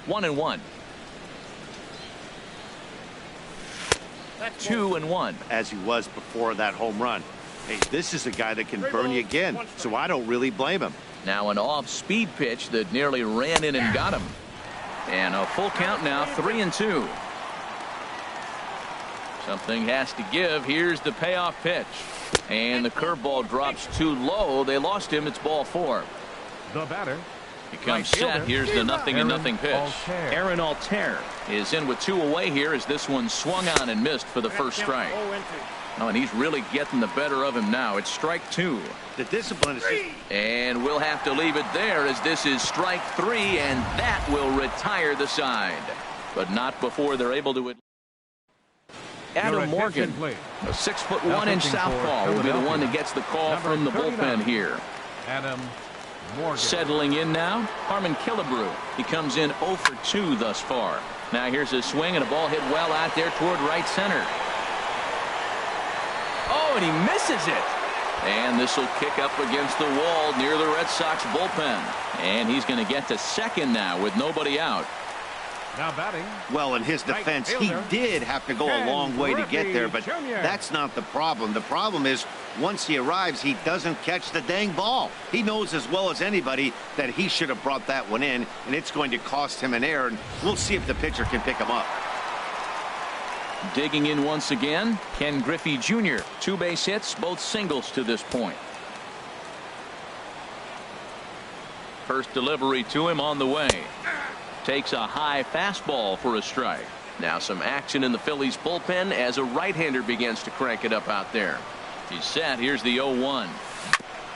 1-1. 2-1. As he was before that home run. Hey, this is a guy that can burn you again, so I don't really blame him. Now an off-speed pitch that nearly ran in and got him. And a full count now, 3-2. Something has to give. Here's the payoff pitch. And the curveball drops too low. They lost him. It's ball 4. The batter. He comes set. Here's the 0-0 pitch. Aaron Altair is in with 2 away here as this one swung on and missed for the first strike. Oh, and he's really getting the better of him now. It's strike 2. The discipline is just... And we'll have to leave it there as this is strike 3, and that will retire the side. But not before they're able to... Adam Morgan, a 6'1" southpaw, will be the one that gets the call from the bullpen here. Adam Morgan. Settling in now, Harmon Killebrew. He comes in 0 for 2 thus far. Now here's a swing and a ball hit well out there toward right center. Oh, and he misses it. And this will kick up against the wall near the Red Sox bullpen. And he's going to get to second now with nobody out. Now batting. Well, in his defense, he did have to go a long way to get there, but that's not the problem. The problem is once he arrives, he doesn't catch the dang ball. He knows as well as anybody that he should have brought that one in, and it's going to cost him an error, and we'll see if the pitcher can pick him up. Digging in once again, Ken Griffey Jr. 2 base hits, both singles to this point. First delivery to him on the way. Takes a high fastball for a strike. Now some action in the Phillies bullpen as a right-hander begins to crank it up out there. He's set. Here's the 0-1.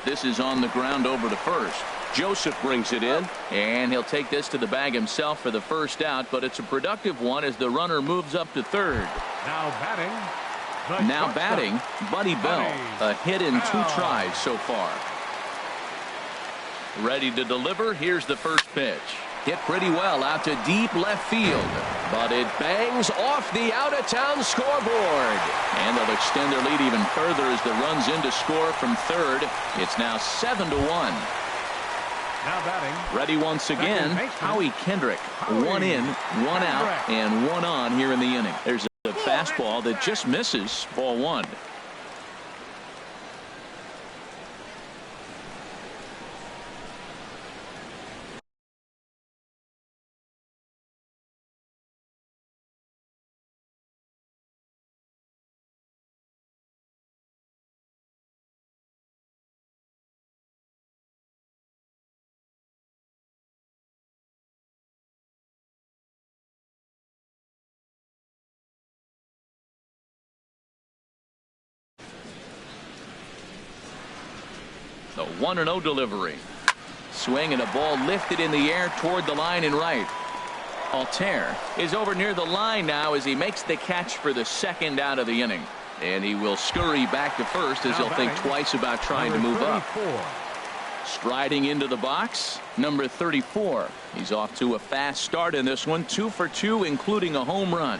This is on the ground over to first. Joseph brings it in, and he'll take this to the bag himself for the first out, but it's a productive one as the runner moves up to third. Now batting, Buddy Bell. A hit in 2 tries so far. Ready to deliver. Here's the first pitch. Hit pretty well out to deep left field, but it bangs off the out-of-town scoreboard. And they'll extend their lead even further as the runs in to score from third. It's now 7-1. Now batting. Ready once again, Howie Kendrick. 1 in, 1 out, and 1 on here in the inning. There's a fastball that just misses, ball 1. The 1-0 delivery. Swing and a ball lifted in the air toward the line and right. Altair is over near the line now as he makes the catch for the second out of the inning. And he will scurry back to first as he'll think twice about trying to move up. Striding into the box, number 34. He's off to a fast start in this one. 2 for 2, including a home run.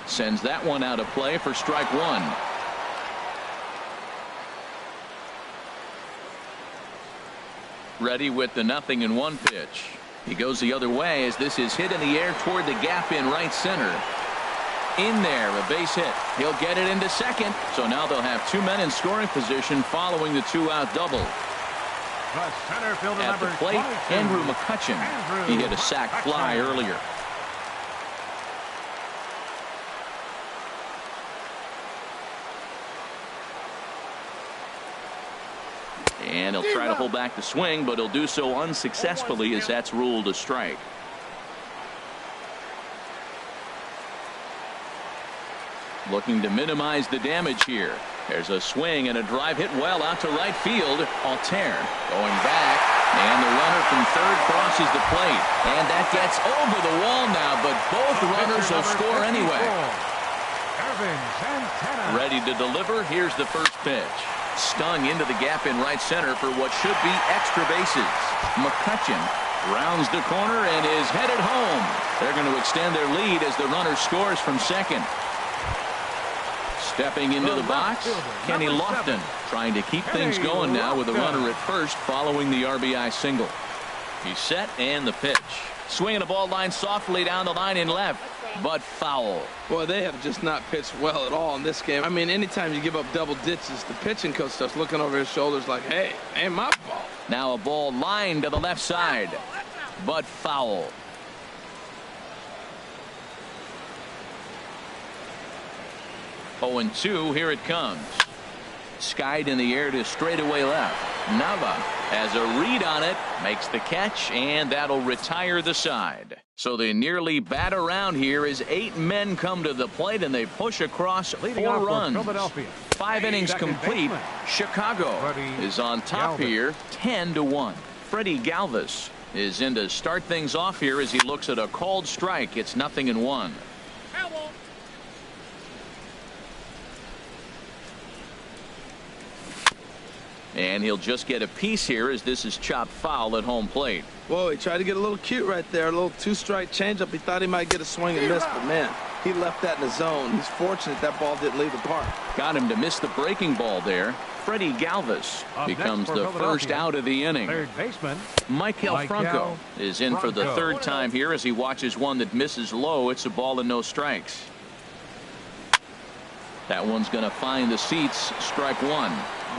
Sends that one out of play for strike 1. Ready with the 0-1 pitch. He goes the other way as this is hit in the air toward the gap in right center. In there, a base hit. He'll get it into second. So now they'll have 2 men in scoring position following the 2-out double. At the plate, Andrew McCutchen. He hit a sac fly earlier. And he'll try to hold back the swing, but he'll do so unsuccessfully as that's ruled a strike. Looking to minimize the damage here. There's a swing and a drive hit well out to right field. Altair going back, and the runner from third crosses the plate. And that gets over the wall now, but both runners will score anyway. Ready to deliver. Here's the first pitch. Stung into the gap in right center for what should be extra bases. McCutchen rounds the corner and is headed home. They're going to extend their lead as the runner scores from second. Stepping into the box, Kenny Lofton trying to keep things going now with a runner at first following the RBI single. He's set and the pitch. Swinging a ball line softly down the line in left, but foul. Boy, they have just not pitched well at all in this game. I mean, anytime you give up double ditches, the pitching coach starts looking over his shoulders like, hey, ain't my fault. Now a ball lined to the left side, but foul. 0-2, here it comes. Skied in the air to straightaway left. Nava has a read on it, makes the catch, and that'll retire the side. So they nearly bat around here as 8 men come to the plate and they push across 4 runs. 5 innings complete. Chicago is on top here, 10-1. Freddie Galvis is in to start things off here as he looks at a called strike. It's 0-1. And he'll just get a piece here as this is chopped foul at home plate. Whoa, he tried to get a little cute right there. A little 2-strike changeup. He thought he might get a swing and miss, but man, he left that in the zone. He's fortunate that ball didn't leave the park. Got him to miss the breaking ball there. Freddie Galvis becomes the first out of the inning. Third baseman Michael Franco is in for the 3rd time here as he watches one that misses low. It's a ball and no strikes. That one's going to find the seats. Strike 1.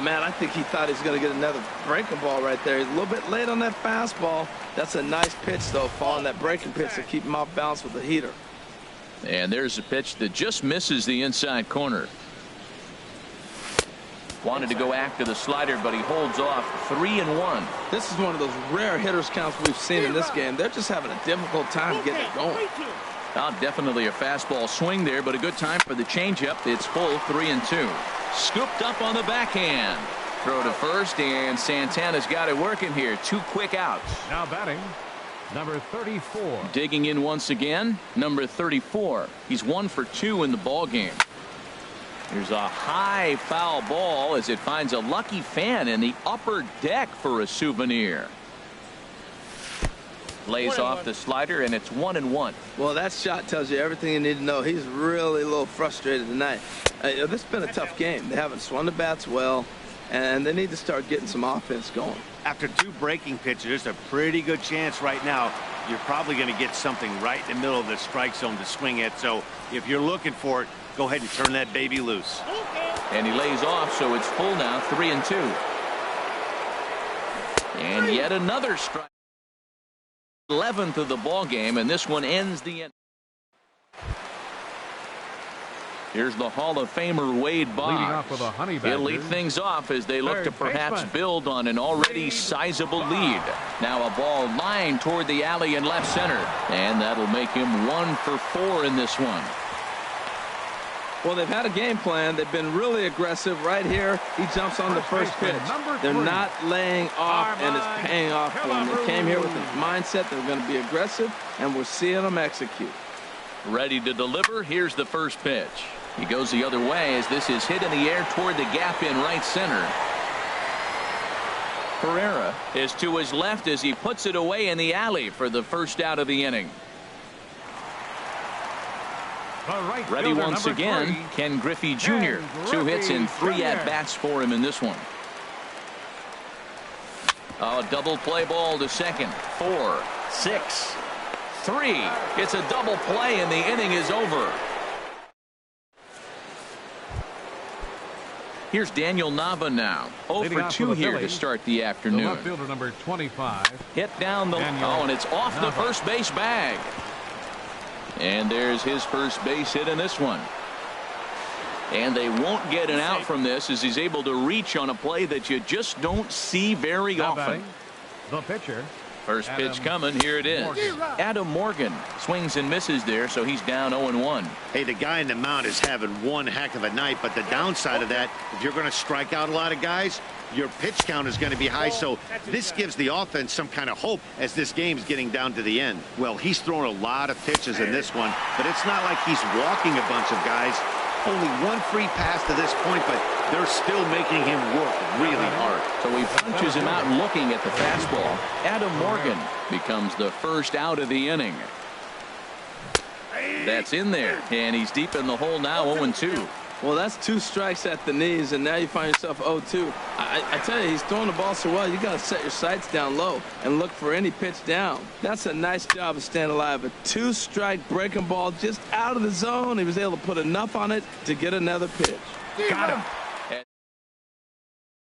Man, I think he thought he was going to get another breaking ball right there. He's a little bit late on that fastball. That's a nice pitch, though, following that breaking pitch to keep him off balance with the heater. And there's a pitch that just misses the inside corner. Wanted to go after the slider, but he holds off. 3-1. This is one of those rare hitters counts we've seen in this game. They're just having a difficult time getting it going. Definitely a fastball swing there, but a good time for the changeup. It's full. 3-2. Scooped up on the backhand. Throw to first, and Santana's got it working here. 2 quick outs. Now batting, number 34. Digging in once again, number 34. He's 1 for 2 in the ball game. There's a high foul ball as it finds a lucky fan in the upper deck for a souvenir. Lays off the slider, and it's 1-1. Well, that shot tells you everything you need to know. He's really a little frustrated tonight. This has been a tough game. They haven't swung the bats well, and they need to start getting some offense going. After 2 breaking pitches, there's a pretty good chance right now you're probably going to get something right in the middle of the strike zone to swing at. So if you're looking for it, go ahead and turn that baby loose. And he lays off, so it's full now. 3-2. And yet another strike. 11th of the ball game, and this one ends the end. Here's the Hall of Famer Wade Boggs. He'll lead things off as they look to perhaps build on an already sizable lead. Now a ball lined toward the alley in left center, and that'll make him 1 for 4 in this one. Well, they've had a game plan. They've been really aggressive. Right here, he jumps on the first pitch. They're not laying off, and it's paying off for them. They came here with the mindset they're going to be aggressive, and we're seeing them execute. Ready to deliver. Here's the first pitch. He goes the other way as this is hit in the air toward the gap in right center. Pereira is to his left as he puts it away in the alley for the first out of the inning. Ready once again, Ken Griffey Jr. 2 hits and 3 at-bats for him in this one. A double play ball to second. 4, 6, 3. It's a double play, and the inning is over. Here's Daniel Nava now. 0 for 2 here to start the afternoon. Left fielder number 25. Hit down the and it's off the first base bag. And there's his first base hit in this one. And they won't get an out from this as he's able to reach on a play that you just don't see very often. The pitcher. First pitch coming. Here it is. Adam Morgan swings and misses there, so he's down 0-1. Hey, the guy in the mound is having one heck of a night, but the downside of that, if you're going to strike out a lot of guys, your pitch count is going to be high, so this gives the offense some kind of hope as this game's getting down to the end. Well, he's thrown a lot of pitches in this one, but it's not like he's walking a bunch of guys. Only 1 free pass to this point, but they're still making him work really hard. So he punches him out looking at the fastball. Adam Morgan becomes the first out of the inning. That's in there, and he's deep in the hole now, 0-2. Well, that's 2 strikes at the knees, and now you find yourself 0-2. I tell you, he's throwing the ball so well, you got to set your sights down low and look for any pitch down. That's a nice job of staying alive. A 2-strike breaking ball just out of the zone. He was able to put enough on it to get another pitch. Got him.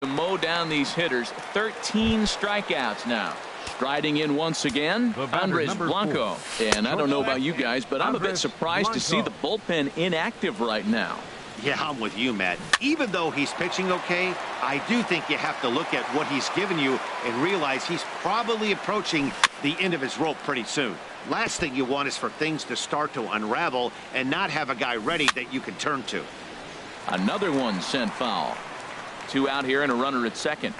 To mow down these hitters, 13 strikeouts now. Striding in once again, Andres Blanco. 4. And I don't know about you guys, but I'm a bit surprised to see the bullpen inactive right now. Yeah, I'm with you, Matt. Even though he's pitching okay, I do think you have to look at what he's given you and realize he's probably approaching the end of his rope pretty soon. Last thing you want is for things to start to unravel and not have a guy ready that you can turn to. Another one sent foul. 2 out here and a runner at second.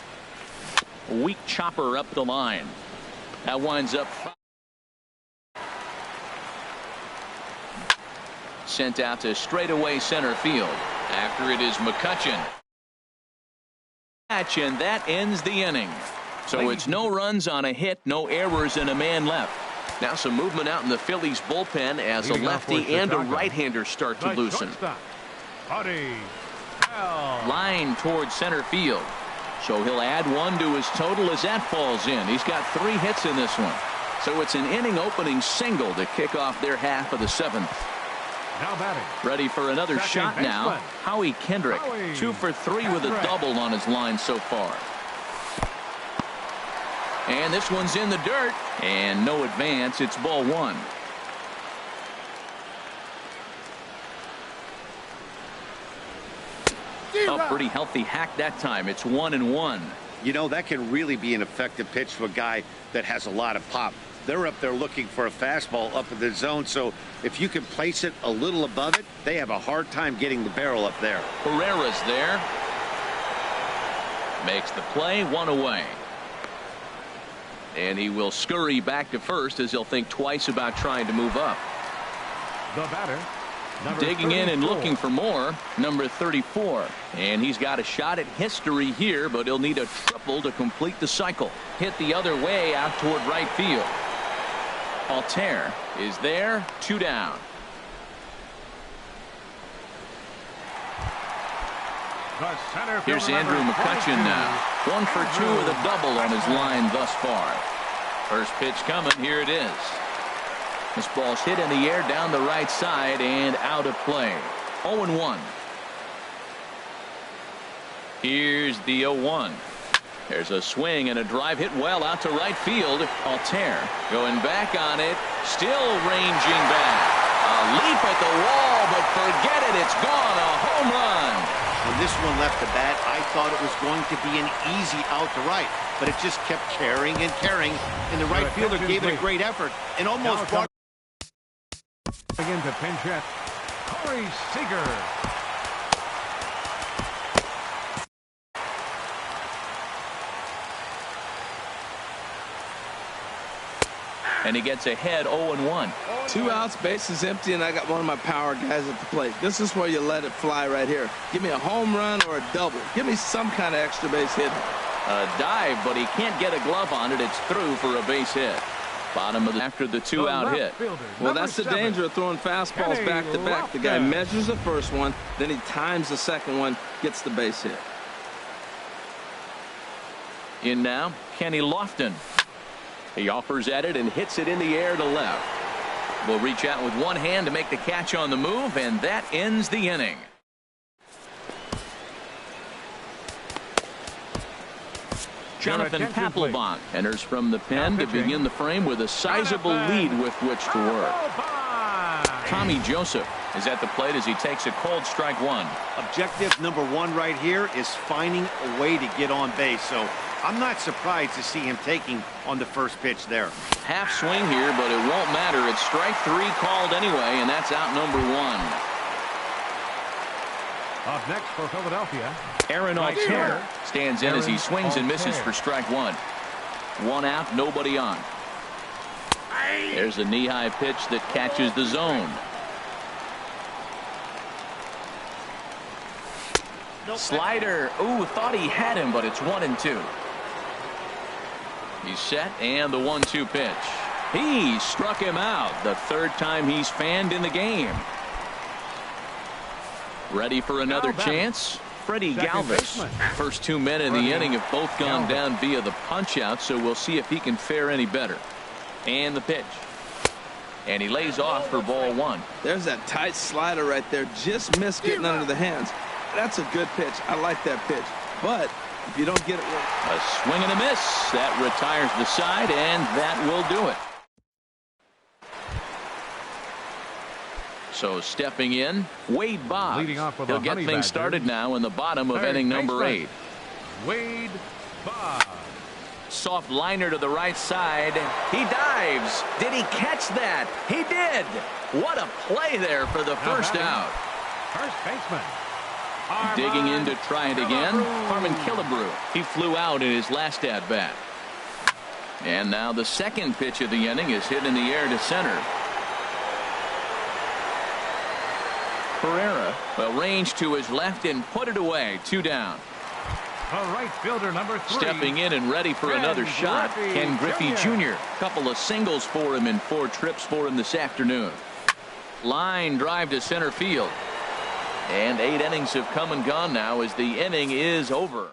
Weak chopper up the line. That winds up sent out to straightaway center field. After it is McCutchen. And that ends the inning. So it's no runs on a hit, no errors, and a man left. Now some movement out in the Phillies bullpen as a lefty and a right-hander start to loosen. Line towards center field. So he'll add 1 to his total as that falls in. He's got 3 hits in this one. So it's an inning opening single to kick off their half of the 7th. Now batting. Ready for another shot now. Howie Kendrick, 2 for 3 with a double on his line so far. And this one's in the dirt. And no advance. It's ball 1. A pretty healthy hack that time. It's 1-1. You know, that can really be an effective pitch for a guy that has a lot of pop. They're up there looking for a fastball up in the zone, so if you can place it a little above it, they have a hard time getting the barrel up there. Herrera's there. Makes the play, 1 away. And he will scurry back to first as he'll think twice about trying to move up. The batter. Digging in and looking for more, number 34. And he's got a shot at history here, but he'll need a triple to complete the cycle. Hit the other way out toward right field. Altair is there, 2 down. Here's Andrew McCutchen now. 1 for 2 with a double on his line thus far. First pitch coming, here it is. This ball's hit in the air down the right side and out of play. 0-1. Here's the 0-1. There's a swing and a drive hit well out to right field. Altair going back on it. Still ranging back. A leap at the wall, but forget it. It's gone. A home run. When this one left the bat, I thought it was going to be an easy out to right, but it just kept carrying and carrying, and the right fielder gave it a great effort and almost brought Begin to pinch hit. Corey Seager. And he gets ahead 0-1. 2 outs, bases empty, and I got one of my power guys at the plate. This is where you let it fly right here. Give me a home run or a double. Give me some kind of extra base hit. A dive, but he can't get a glove on it. It's through for a base hit. Bottom of the after the 2-out hit. Well, that's the danger of throwing fastballs back to back. The guy measures the first one, then he times the second one, gets the base hit. In now, Kenny Lofton. He offers at it and hits it in the air to left. Will reach out with one hand to make the catch on the move, and that ends the inning. Jonathan Papelbon enters from the pen to begin the frame with a sizable lead with which to work. Tommy Joseph is at the plate as he takes a cold strike 1. Objective number 1 right here is finding a way to get on base, so I'm not surprised to see him taking on the first pitch there. Half swing here, but it won't matter. It's strike 3 called anyway, and that's out number 1. Up next for Philadelphia, Aaron Altair stands in as he swings and misses for strike 1. 1 out, nobody on. There's a knee-high pitch that catches the zone. Slider. Ooh, thought he had him, but it's 1-2. He's set, and the 1-2 pitch. He struck him out. The 3rd time he's fanned in the game. Ready for another chance. Freddie Galvis. First 2 men in the inning have both gone down via the punch out, so we'll see if he can fare any better. And the pitch. And he lays off for ball 1. There's that tight slider right there. Just missed getting under the hands. That's a good pitch. I like that pitch. But if you don't get it right. A swing and a miss. That retires the side, and that will do it. So stepping in, Wade Boggs. Leading off with He'll get things started now in the bottom of inning number 8. Wade Boggs. Soft liner to the right side. He dives. Did he catch that? He did. What a play there for the first out. First baseman. Digging in to try it again. Harmon Killebrew. He flew out in his last at bat. And now the second pitch of the inning is hit in the air to center. Pereira will range to his left and put it away. 2 down. The right fielder, number 3. Stepping in and ready for another shot, Ken Griffey Jr. Couple of singles for him in 4 trips for him this afternoon. Line drive to center field. And 8 innings have come and gone now as the inning is over.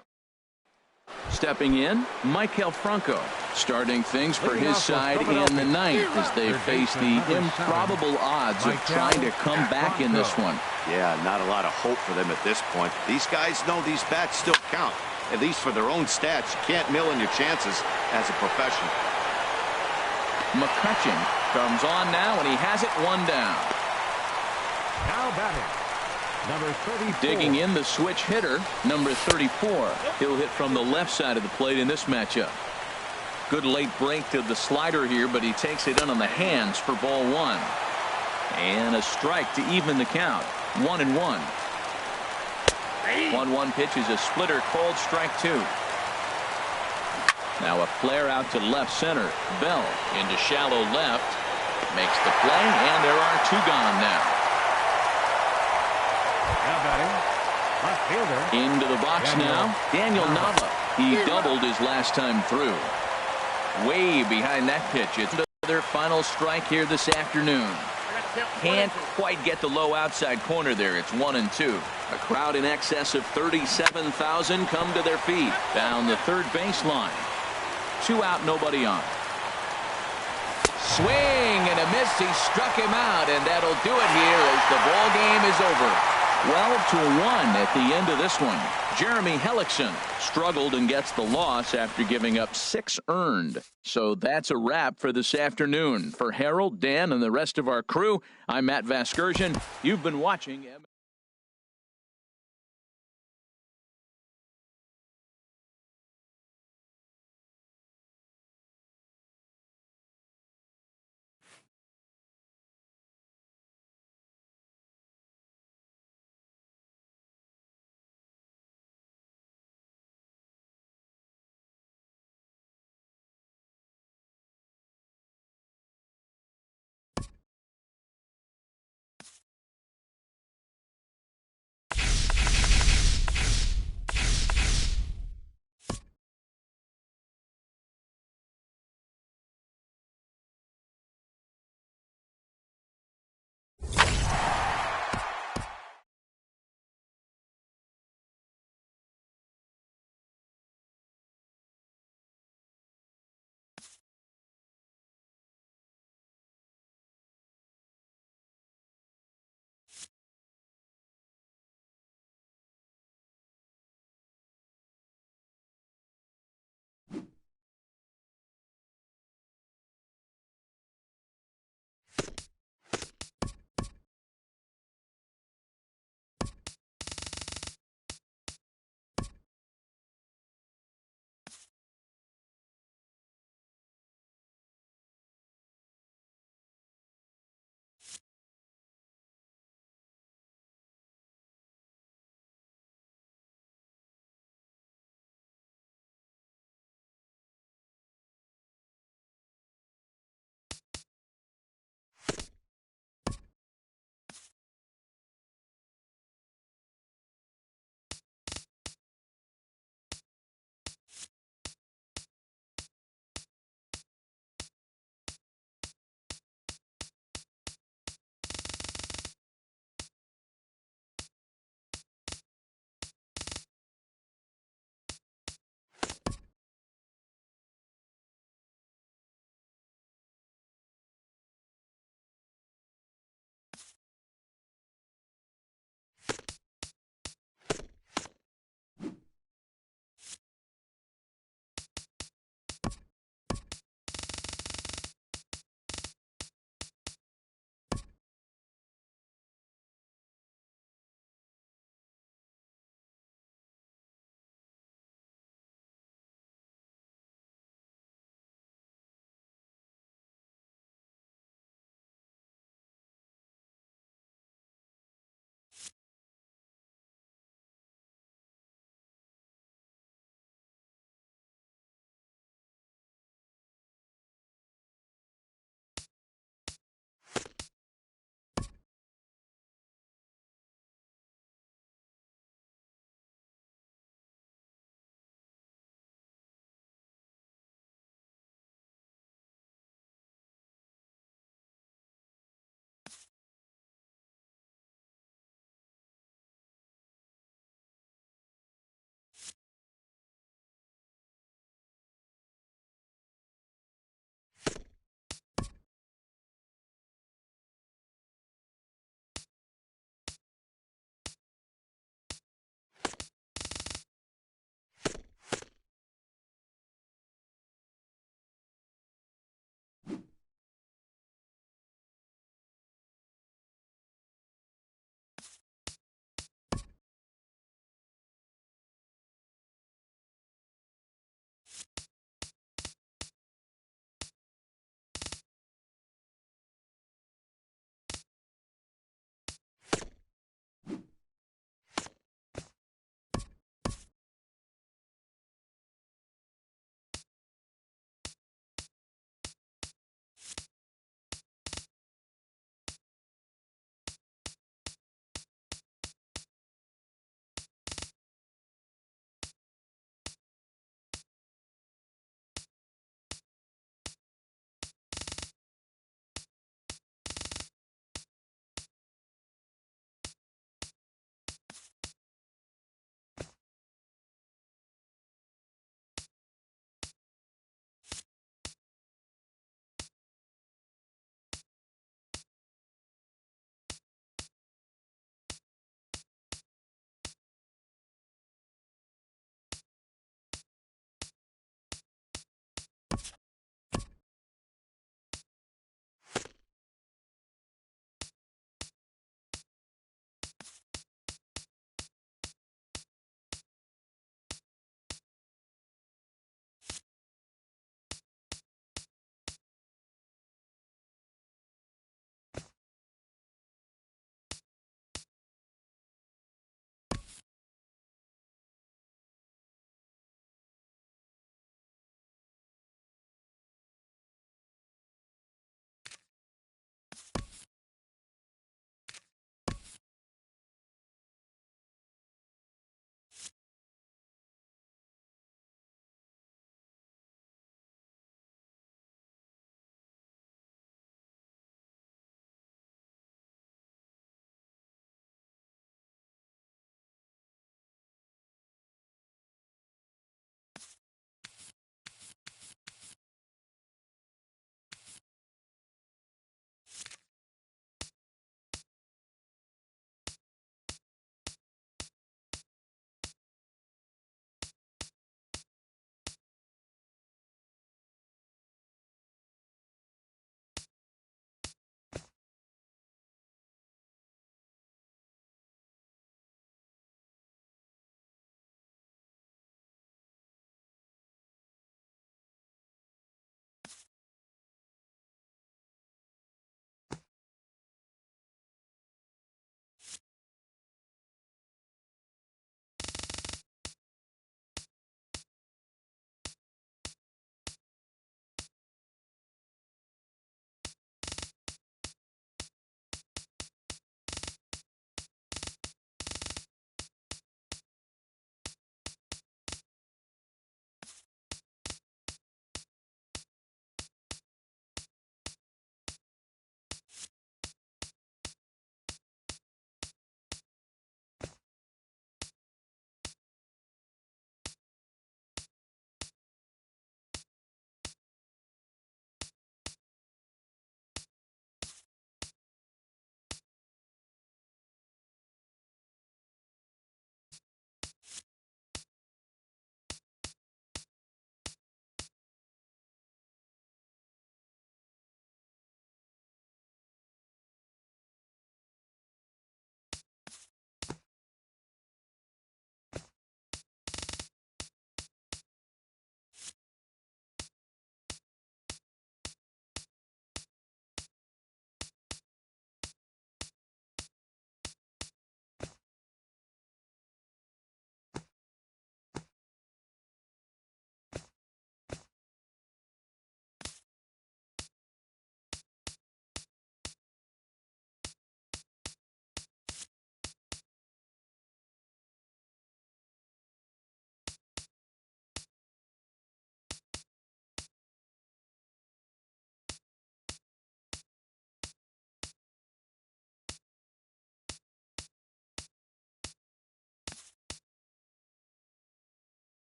Stepping in, Maikel Franco. Starting things for his side in the 9th as they face the improbable odds of trying to come back in this one. Yeah, not a lot of hope for them at this point. These guys know these bats still count, at least for their own stats. You can't mill in your chances as a professional. McCutcheon comes on now, and he has it 1 down. Now batting, number 34. Digging in, the switch hitter, number 34. He'll hit from the left side of the plate in this matchup. Good late break to the slider here, but he takes it in on the hands for ball 1. And a strike to even the count. 1-1. 1-1 pitch is a splitter called strike 2. Now a flare out to left center. Bell into shallow left. Makes the play, and there are 2 gone now. Now batting, left fielder. Into the box now. Daniel Nava. He doubled his last time through. Way behind that pitch. It's their final strike here this afternoon. Can't quite get the low outside corner there. It's 1-2. A crowd in excess of 37,000 come to their feet. Down the third baseline. 2 out, nobody on. Swing and a miss. He struck him out, and that'll do it here as the ball game is over. 12-1 at the end of this one. Jeremy Hellickson struggled and gets the loss after giving up 6 earned. So that's a wrap for this afternoon. For Harold, Dan, and the rest of our crew, I'm Matt Vasgersian. You've been watching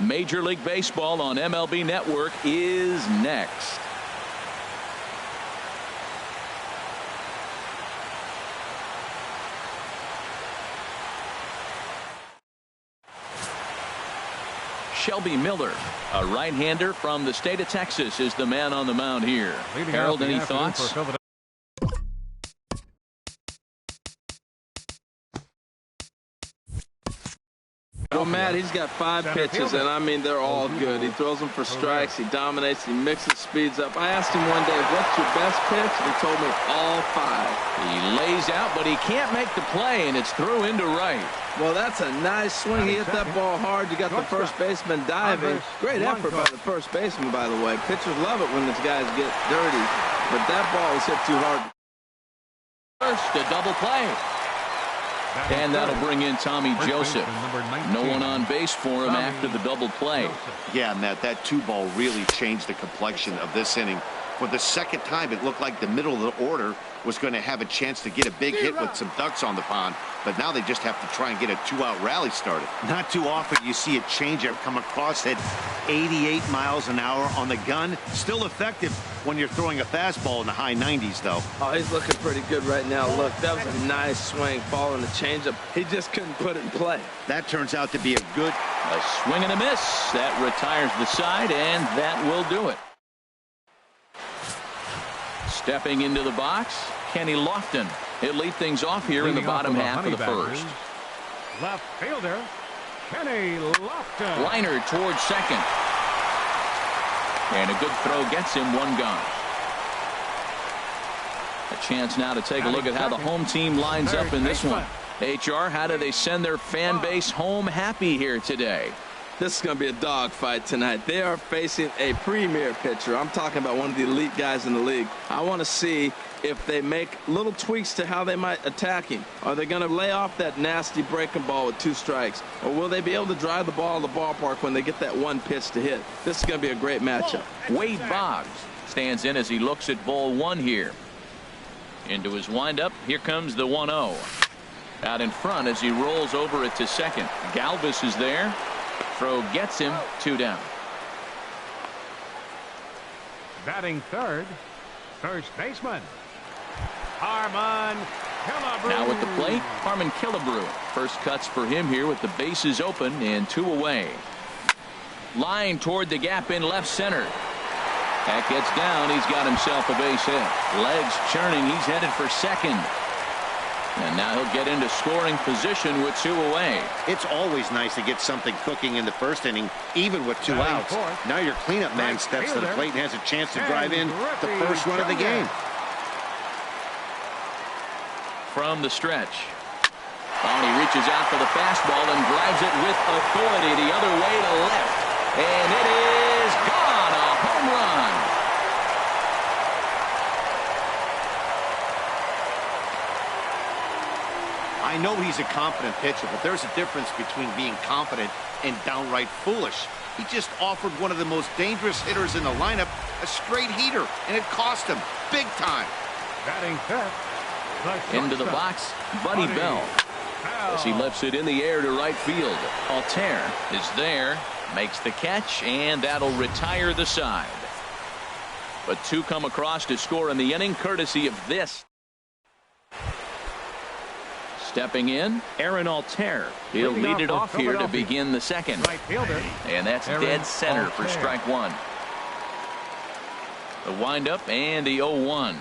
Major League Baseball on MLB Network is next. Shelby Miller, a right-hander from the state of Texas, is the man on the mound here. Harold, any thoughts? Well, Matt, he's got 5 pitches, and I mean, they're all good. He throws them for strikes. He dominates. He mixes speeds up. I asked him one day, what's your best pitch? And he told me all 5. He lays out, but he can't make the play, and it's through into right. Well, that's a nice swing. He hit that ball hard. You got the first baseman diving. Great effort by the first baseman, by the way. Pitchers love it when these guys get dirty, but that ball was hit too hard. First, a double play. And that'll bring in Tommy Joseph. No one on base for him after the double play. Yeah, Matt, that 2-ball really changed the complexion of this inning. For the second time, it looked like the middle of the order was going to have a chance to get a big hit with some ducks on the pond, but now they just have to try and get a 2-out rally started. Not too often you see a changeup come across at 88 miles an hour on the gun. Still effective when you're throwing a fastball in the high 90s, though. Oh, he's looking pretty good right now. Look, that was a nice swing, following the changeup. He just couldn't put it in play. That turns out to be a good... A swing and a miss. That retires the side, and that will do it. Stepping into the box, Kenny Lofton. He'll lead things off here in the bottom half of the first. Left fielder, Kenny Lofton. Liner towards second. And a good throw gets him 1 gone. A chance now to take a look at how the home team lines up in this one. HR, how do they send their fan base home happy here today? This is going to be a dogfight tonight. They are facing a premier pitcher. I'm talking about one of the elite guys in the league. I want to see if they make little tweaks to how they might attack him. Are they going to lay off that nasty breaking ball with 2 strikes? Or will they be able to drive the ball to the ballpark when they get that 1 pitch to hit? This is going to be a great matchup. Wade Boggs stands in as he looks at ball 1 here. Into his windup. Here comes the 1-0. Out in front as he rolls over it to second. Galvis is there. Throw gets him 2 down. Batting third, first baseman, Harmon Killebrew. Now at the plate, Harmon Killebrew. First cuts for him here with the bases open and 2 away. Line toward the gap in left center. That gets down. He's got himself a base hit. Legs churning. He's headed for second. And now he'll get into scoring position with 2 away. It's always nice to get something cooking in the first inning, even with 2 outs. Now your cleanup man steps to the plate and has a chance to drive in the first run of the game. From the stretch. Oh, he reaches out for the fastball and drives it with authority the other way to left. And it is gone. A home run. I know he's a confident pitcher, but there's a difference between being confident and downright foolish. He just offered one of the most dangerous hitters in the lineup a straight heater, and it cost him big time. Batting fifth, into the box, Buddy Bell. As he lifts it in the air to right field. Altair is there, makes the catch, and that'll retire the side. But 2 come across to score in the inning, courtesy of this. Stepping in, Aaron Altair. He'll lead it off here to begin the second. right fielder, And that's dead center for strike 1. The windup and the 0-1.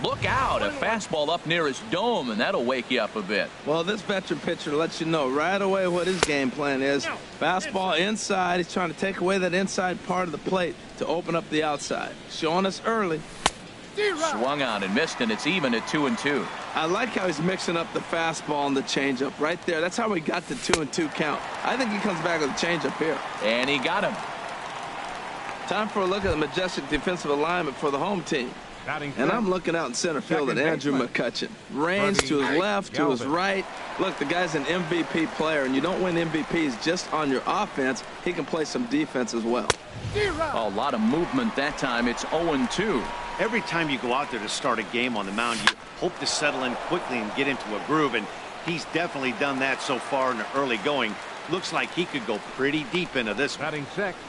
Look out, a fastball up near his dome, and that'll wake you up a bit. Well, this veteran pitcher lets you know right away what his game plan is. Fastball inside. He's trying to take away that inside part of the plate to open up the outside. Showing us early. Swung on and missed, and it's even at 2-2. I like how he's mixing up the fastball and the changeup right there. That's how we got the 2-2 count. I think he comes back with a changeup here. And he got him. Time for a look at the majestic defensive alignment for the home team. And I'm looking out in center field at Andrew McCutchen. Range to his left, to his right. Look, the guy's an MVP player, and you don't win MVPs just on your offense. He can play some defense as well. A lot of movement that time. It's 0-2. Every time you go out there to start a game on the mound, you hope to settle in quickly and get into a groove, and He's definitely done that so far in the early going. Looks like he could go pretty deep into this one. Batting sixth,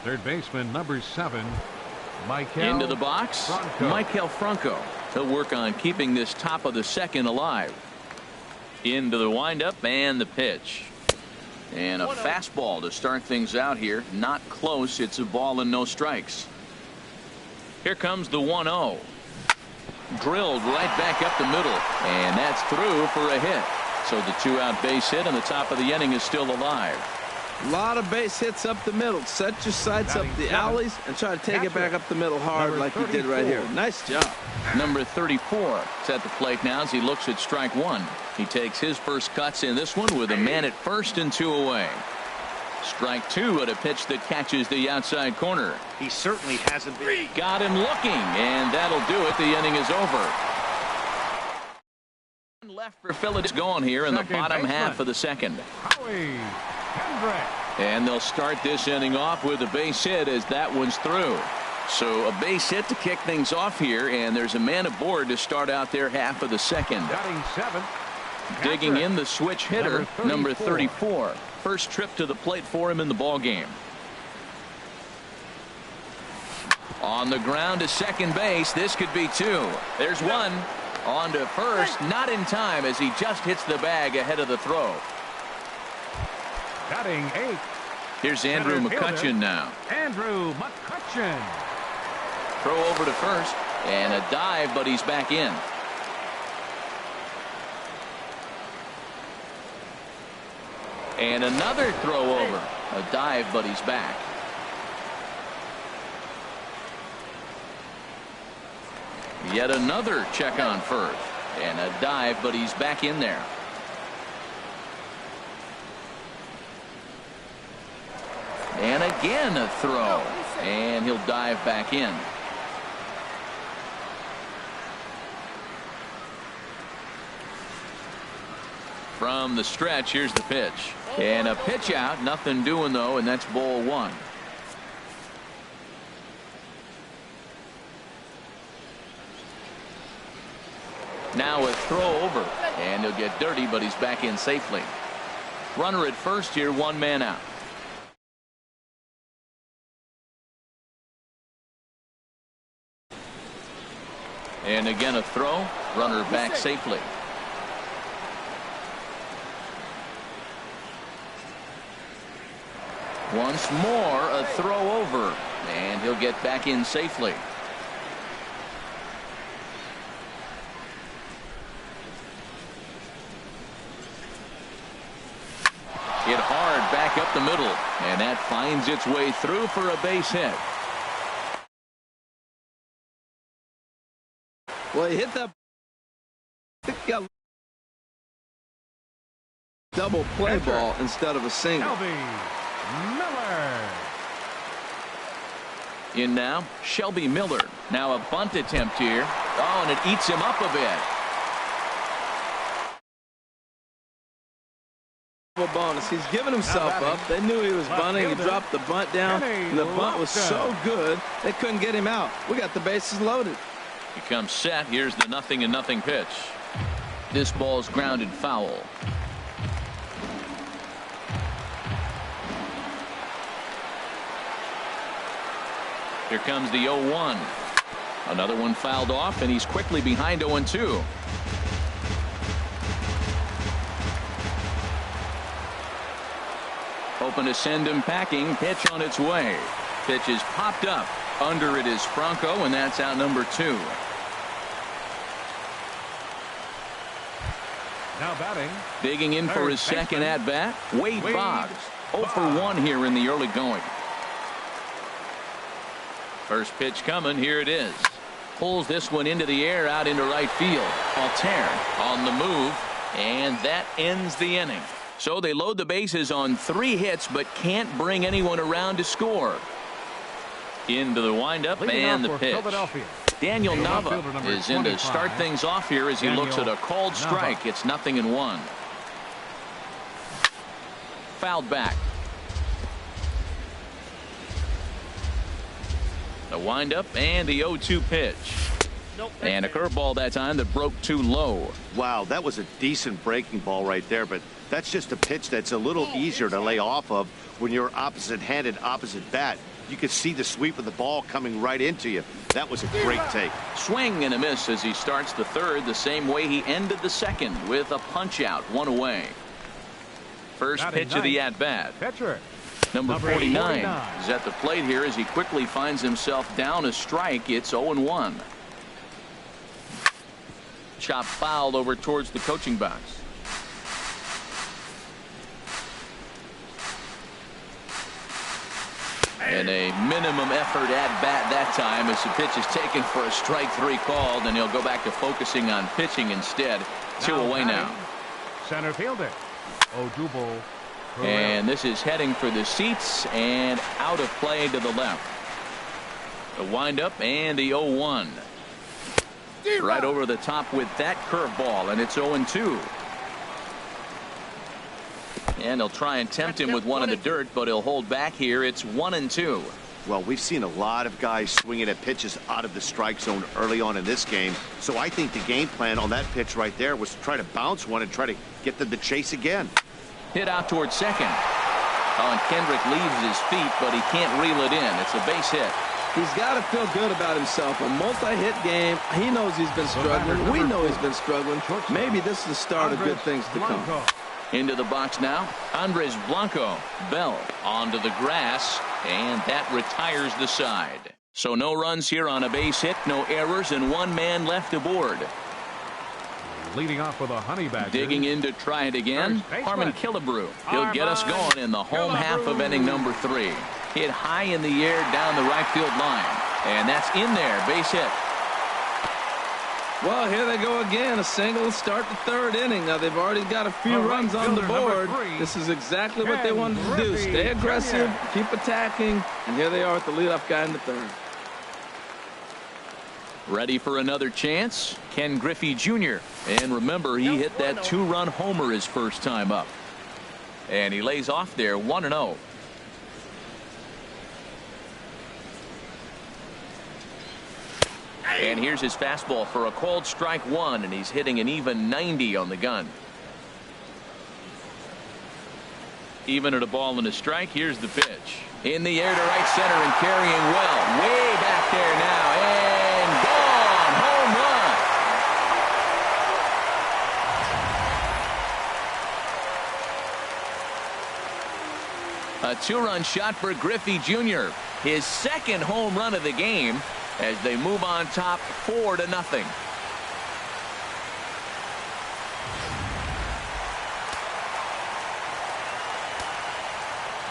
third baseman number 7, Michael. Into the box, Michael Franco. He'll work on keeping this top of the second alive. Into the windup and the pitch. And a fastball to start things out here. Not close. It's a ball and no strikes. Here comes the 1-0. Drilled right back up the middle. And that's through for a hit. So the 2-out base hit and the top of the inning is still alive. A lot of base hits up the middle. Set your sights up the alleys and try to take it back up the middle hard like you did right here. Nice job. Number 34 is at the plate now as he looks at strike one. He takes his first cuts in this one with a man at first and 2 away. Strike two at a pitch that catches the outside corner. He certainly hasn't been. Got him looking, and that'll do it. The inning is over. Left for Philadelphia going here in the bottom half of the second. And they'll start this inning off with a base hit as that one's through. So a base hit to kick things off here, and there's a man aboard to start out their half of the second. Digging in the switch hitter, number 34. First trip to the plate for him in the ball game. On the ground to second base. This could be two. There's one. On to first, not in time as he just hits the bag ahead of the throw. Batting 8. Here's Andrew McCutchen now. Andrew McCutchen. Throw over to first and a dive, but he's back in. And another throw over. A dive, but he's back. Yet another check on first. And a dive, but he's back in there. And again a throw. And he'll dive back in. From the stretch, here's the pitch. And a pitch out. Nothing doing, though, and that's ball one. Now a throw over. And he'll get dirty, but he's back in safely. Runner at first here, one man out. And again a throw. Runner back safely. Once more a throw over. And he'll get back in safely. Hit hard back up the middle. And that finds its way through for a base hit. Well, he hit that double play ball instead of a single. Miller. In now, Shelby Miller. Now a bunt attempt here. Oh, and it eats him up a bit. Bonus. He's given himself up. They knew he was bunting. He dropped the bunt down, and the bunt was so good they couldn't get him out. We got the bases loaded. He comes set. Here's the 0-0 pitch. This ball's grounded foul. Here comes the 0-1. Another one fouled off, and he's quickly behind 0-2. Hoping to send him packing. Pitch on its way. Pitch is popped up. Under it is Franco, and that's out number 2. Now batting. Digging in for his second at bat, Wade Boggs. 0 for 1 here in the early going. First pitch coming. Here it is. Pulls this one into the air out into right field. Altair on the move, and that ends the inning. So they load the bases on 3 hits, but can't bring anyone around to score. Into the windup and the pitch. Daniel Nava is in to start things off here as he looks at a called strike. It's 0-1. Fouled back. The windup and the 0-2 pitch. And a curveball that time that broke too low. Wow, that was a decent breaking ball right there, but that's just a pitch that's a little easier to lay off of when you're opposite-handed, opposite bat. You could see the sweep of the ball coming right into you. That was a great take. Swing and a miss as he starts the third the same way he ended the second with a punch out, one away. First pitch of the at-bat. Number 49 is at the plate here as he quickly finds himself down a strike. It's 0-1. Chop fouled over towards the coaching box. And a minimum effort at bat that time as the pitch is taken for a strike three called, and he'll go back to focusing on pitching instead. Two away now. Center fielder Odubel. And this is heading for the seats and out of play to the left. The windup and the 0-1. Right over the top with that curveball, and it's 0-2. And they'll try and tempt him with one in the dirt, but he'll hold back here. It's 1-2. Well, we've seen a lot of guys swinging at pitches out of the strike zone early on in this game. So I think the game plan on that pitch right there was to try to bounce one and try to get them to chase again. Hit out towards second. Oh, and Kendrick leaves his feet, but he can't reel it in. It's a base hit. He's got to feel good about himself. A multi-hit game. He knows he's been struggling. We know he's been struggling. Maybe this is the start of good things to come. Into the box now, Andres Blanco. Bell onto the grass, and that retires the side. So no runs here on a base hit, no errors, and one man left aboard. Leading off with a honey badger. Digging in to try it again, Harmon Killebrew. He'll get us going in the home half of inning number 3. Hit high in the air down the right field line, and that's in there, base hit. Well, here they go again. A single start the third inning. Now they've already got a few runs on the board. This is exactly what they wanted to do. Stay aggressive, keep attacking, and here they are with the leadoff guy in the third. Ready for another chance? Ken Griffey Jr. And remember, he hit that 2-run homer his first time up. And he lays off there 1-0. And here's his fastball for a called strike 1, and he's hitting an even 90 on the gun. Even at a ball and a strike, here's the pitch. In the air to right center and carrying well. Way back there now, and gone. Home run. A 2-run shot for Griffey Jr. His second home run of the game, as they move on top 4-0.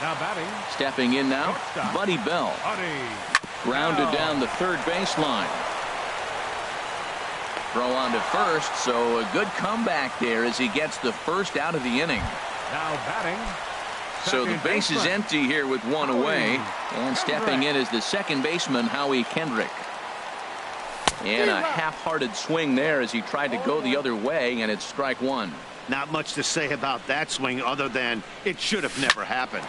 Now batting. Stepping in now, Buddy Bell. Grounded down the third baseline. Throw on to first, so a good comeback there as he gets the first out of the inning. Now batting. So the base is empty here with one away, and stepping in is the second baseman, Howie Kendrick. And a half-hearted swing there as he tried to go the other way, and it's strike 1. Not much to say about that swing other than it should have never happened.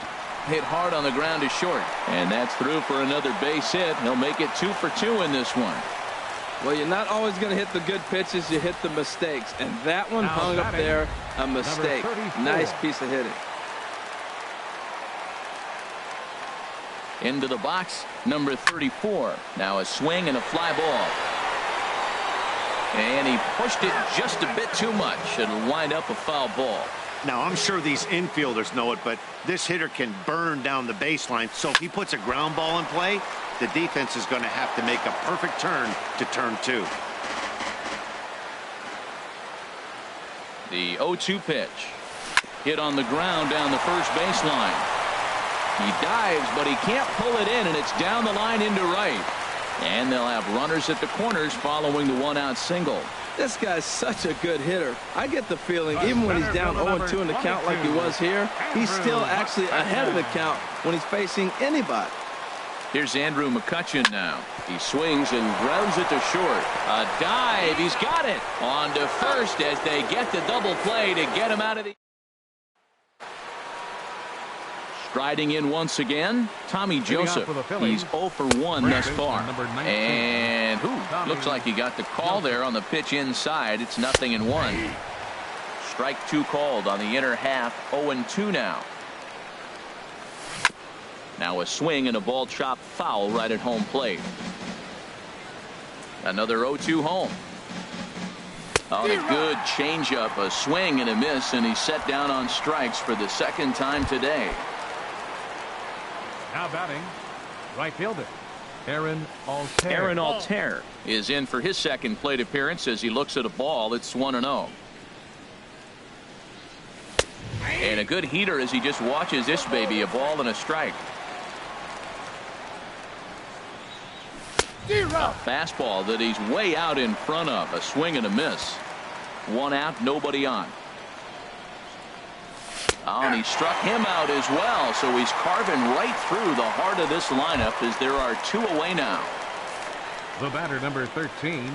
Hit hard on the ground is short, and that's through for another base hit. He'll make it 2 for 2 in this one. Well, you're not always going to hit the good pitches. You hit the mistakes, and that one hung up there, a mistake. Nice piece of hitting. Into the box, number 34. Now a swing and a fly ball. And he pushed it just a bit too much. It'll wind up a foul ball. Now, I'm sure these infielders know it, but this hitter can burn down the baseline. So if he puts a ground ball in play, the defense is going to have to make a perfect turn to turn 2. The 0-2 pitch. Hit on the ground down the first baseline. He dives, but he can't pull it in, and it's down the line into right. And they'll have runners at the corners following the 1-out single. This guy's such a good hitter. I get the feeling even when he's down 0-2 in the count like he was here, he's still actually ahead of the count when he's facing anybody. Here's Andrew McCutchen now. He swings and grounds it to short. A dive. He's got it. On to first as they get the double play to get him out of the... Striding in once again, Tommy Joseph. He's 0 for 1 thus far. And looks like he got the call there on the pitch inside. It's 0-1. Strike 2 called on the inner half. 0-2 now. Now a swing and a ball chopped foul right at home plate. Another 0-2 home. On a good changeup, a swing and a miss, and he's set down on strikes for the second time today. Now batting, right fielder, Aaron Altair. Aaron Altair is in for his second plate appearance as he looks at a ball. It's 1-0. And a good heater as he just watches this baby, a ball and a strike. A fastball that he's way out in front of. A swing and a miss. 1 out, nobody on. Oh, and he struck him out as well, so he's carving right through the heart of this lineup as there are 2 away now. The batter, number 13.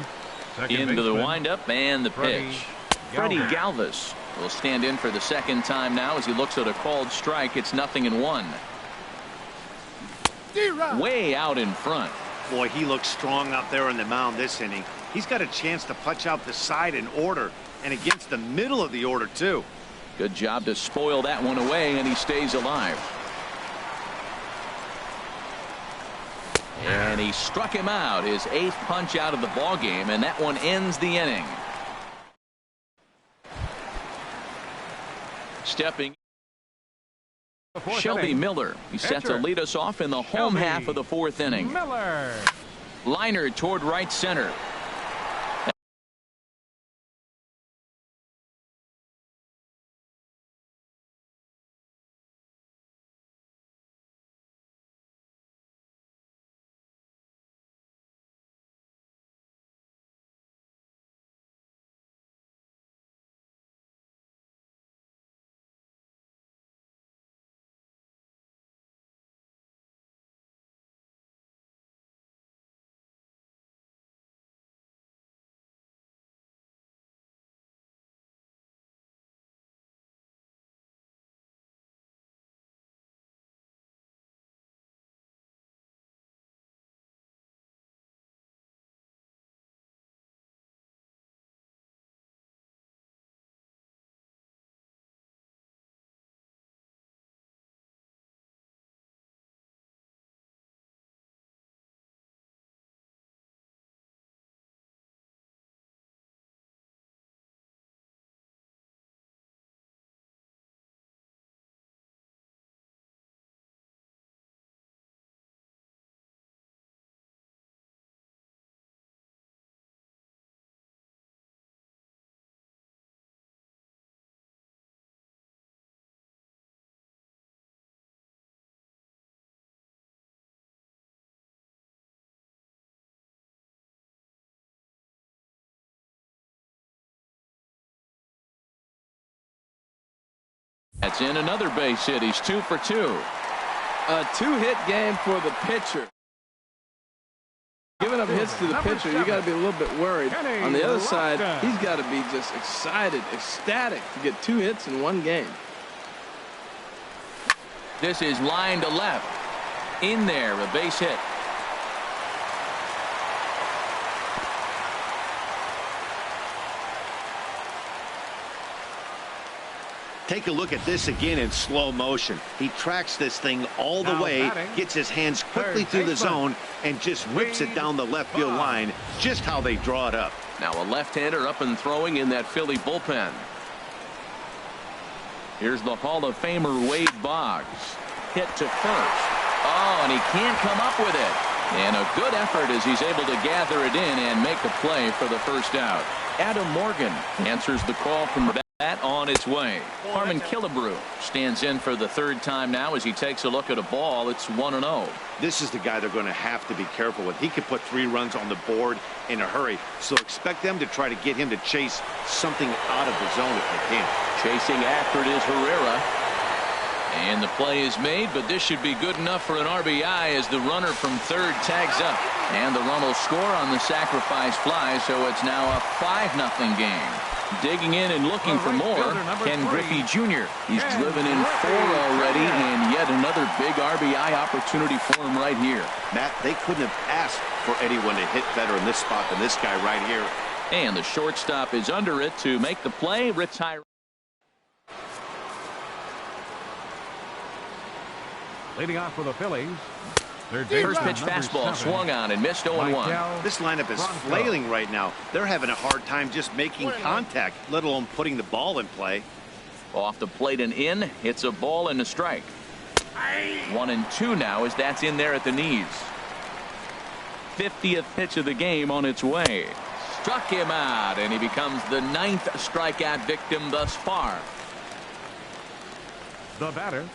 Into the windup and the pitch. Freddie Galvis will stand in for the second time now as he looks at a called strike. It's 0-1. Way out in front. Boy, he looks strong out there on the mound this inning. He's got a chance to punch out the side in order, and against the middle of the order, too. Good job to spoil that one away, and he stays alive. And he struck him out, his 8th punch out of the ball game, and that one ends the inning. Stepping, Shelby Miller. He's set to lead us off in the home half of the 4th inning. Miller. Liner toward right center. That's in another base hit. He's 2 for 2. A 2-hit game for the pitcher. Giving up hits to the pitcher, you got to be a little bit worried. On the other side, he's got to be just excited, ecstatic to get 2 hits in 1 game. This is line to left. In there, a base hit. Take a look at this again in slow motion. He tracks this thing all the way, gets his hands quickly through the zone, and just whips it down the left field line, just how they draw it up. Now a left-hander up and throwing in that Philly bullpen. Here's the Hall of Famer Wade Boggs. Hit to first. Oh, and he can't come up with it. And a good effort as he's able to gather it in and make a play for the first out. Adam Morgan answers the call from the bat on its way. Harmon Killebrew stands in for the 3rd time now as he takes a look at a ball. It's 1-0. This is the guy they're going to have to be careful with. He could put 3 runs on the board in a hurry, so expect them to try to get him to chase something out of the zone if they can. Chasing after it is Herrera. And the play is made, but this should be good enough for an RBI as the runner from 3rd tags up. And the run will score on the sacrifice fly, so it's now a 5-0 game. Digging in and looking for more, Ken Griffey Jr. He's driven in 4 already, and yet another big RBI opportunity for him right here. Matt, they couldn't have asked for anyone to hit better in this spot than this guy right here. And the shortstop is under it to make the play. Retire. Leading off for the Phillies. First pitch fastball swung on and missed 0-1. This lineup is flailing right now. They're having a hard time just making contact, let alone putting the ball in play. Off the plate and in. It's a ball and a strike. 1-2 now as that's in there at the knees. 50th pitch of the game on its way. Struck him out, and he becomes the 9th strikeout victim thus far. The batter,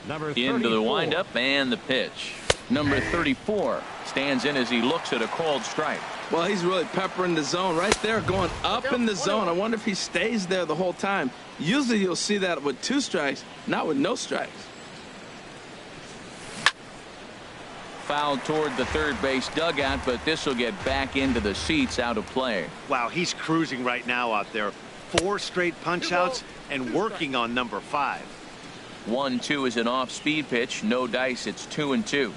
number 34. Into the windup and the pitch. Number 34 stands in as he looks at a called strike. Well, he's really peppering the zone right there, going up in the zone. I wonder if he stays there the whole time. Usually you'll see that with 2 strikes, not with no strikes. Foul toward the third base dugout, but this will get back into the seats, out of play. Wow, he's cruising right now out there. 4 straight punch outs and working on number 5. 1-2 is an off-speed pitch. No dice. It's 2-2.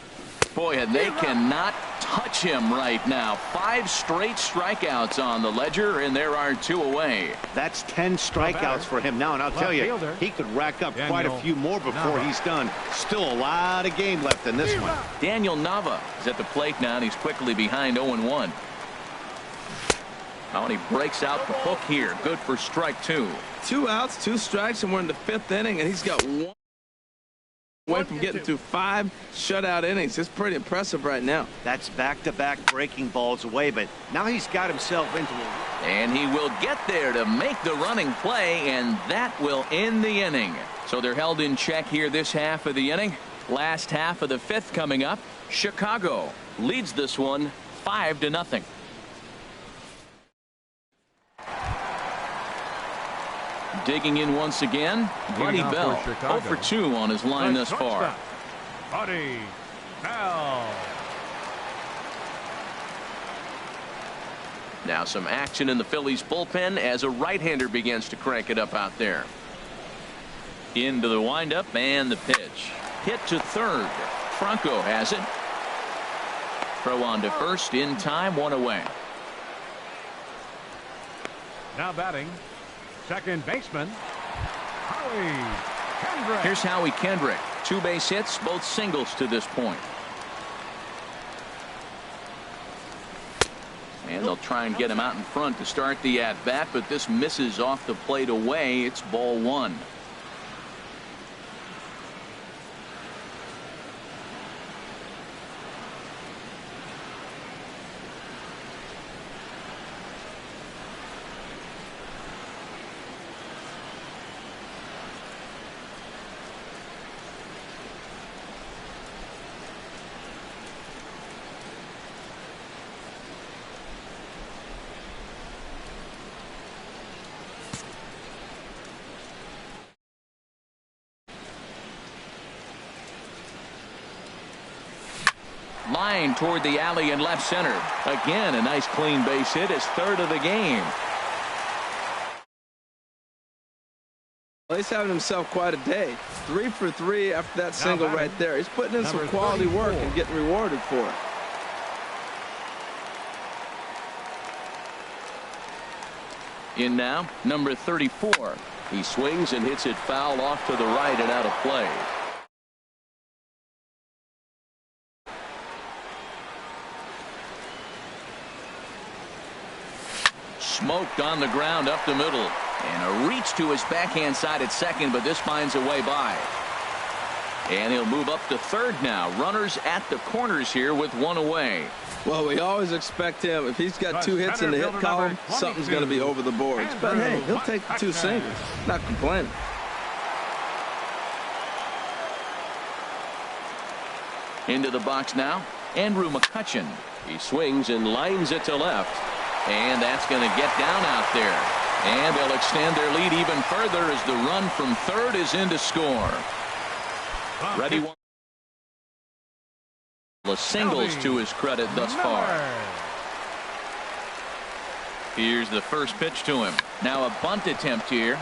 Boy, and they cannot touch him right now. 5 straight strikeouts on the ledger, and there are 2 away. That's 10 strikeouts for him now, and I'll tell you, he could rack up quite a few more before he's done. Still a lot of game left in this one. Daniel Nava is at the plate now, and he's quickly behind 0-1. Oh, and he breaks out the hook here. Good for strike 2. 2 outs, 2 strikes, and we're in the 5th inning, and he's got 1 away from getting through 5 shutout innings. It's pretty impressive right now. That's back-to-back breaking balls away, but now he's got himself into it. And he will get there to make the running play, and that will end the inning. So they're held in check here this half of the inning. Last half of the 5th coming up. Chicago leads this one 5-0. Digging in once again, Buddy Bell. 0 for 2 on his line thus far. Buddy Bell. Now some action in the Phillies bullpen as a right-hander begins to crank it up out there. Into the windup and the pitch. Hit to third. Franco has it. Throw on to first in time, 1 away. Now batting, second baseman, Howie Kendrick. Here's Howie Kendrick. 2 base hits, both singles to this point. And they'll try and get him out in front to start the at-bat, but this misses off the plate away. It's ball 1. Line toward the alley in left center. Again, a nice clean base hit, his 3rd of the game. Well, he's having himself quite a day. 3 for 3 after that single right there. He's putting in some quality work and getting rewarded for it. In now, number 34. He swings and hits it foul off to the right and out of play. Smoked on the ground up the middle. And a reach to his backhand side at second, but this finds a way by. And he'll move up to third now. Runners at the corners here with 1 away. Well, we always expect him, if he's got 2 hits in the hit column, something's going to be over the boards. But hey, he'll take the 2 singles. Not complaining. Into the box now, Andrew McCutchen. He swings and lines it to left. And that's going to get down out there. And they'll extend their lead even further as the run from third is in to score. Ready one. The singles to his credit thus far. Here's the first pitch to him. Now a bunt attempt here.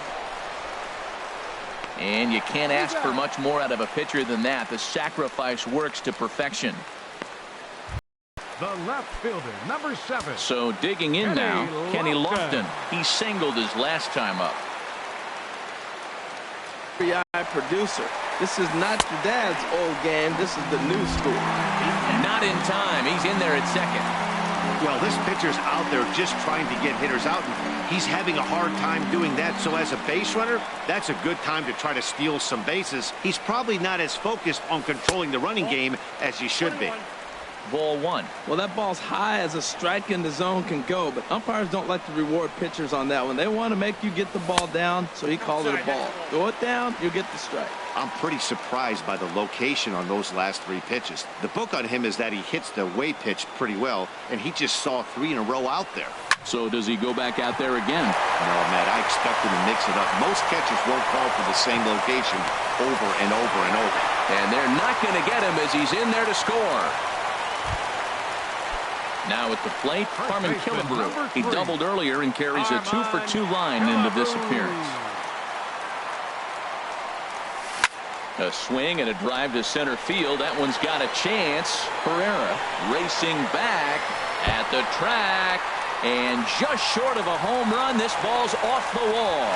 And you can't ask for much more out of a pitcher than that. The sacrifice works to perfection. The left fielder, number 7. So digging in now, Kenny Lofton. He singled his last time up. Producer. This is not your dad's old game. This is the new school. Not in time. He's in there at second. Well, this pitcher's out there just trying to get hitters out, and he's having a hard time doing that. So as a base runner, that's a good time to try to steal some bases. He's probably not as focused on controlling the running game as he should be. Ball 1. Well, that ball's high as a strike in the zone can go, but umpires don't like to reward pitchers on that one. They want to make you get the ball down, so he called it a ball. Throw it down, you get the strike. I'm pretty surprised by the location on those last 3 pitches. The book on him is that he hits the way pitch pretty well, and he just saw 3 in a row out there. So does he go back out there again? No, Matt, I expect him to mix it up. Most catchers won't call for the same location over and over and over. And they're not going to get him as he's in there to score. Now at the plate, Harmon Killebrew. He doubled earlier and carries a 2-for-2 line into this appearance. A swing and a drive to center field. That one's got a chance. Herrera racing back at the track. And just short of a home run, this ball's off the wall.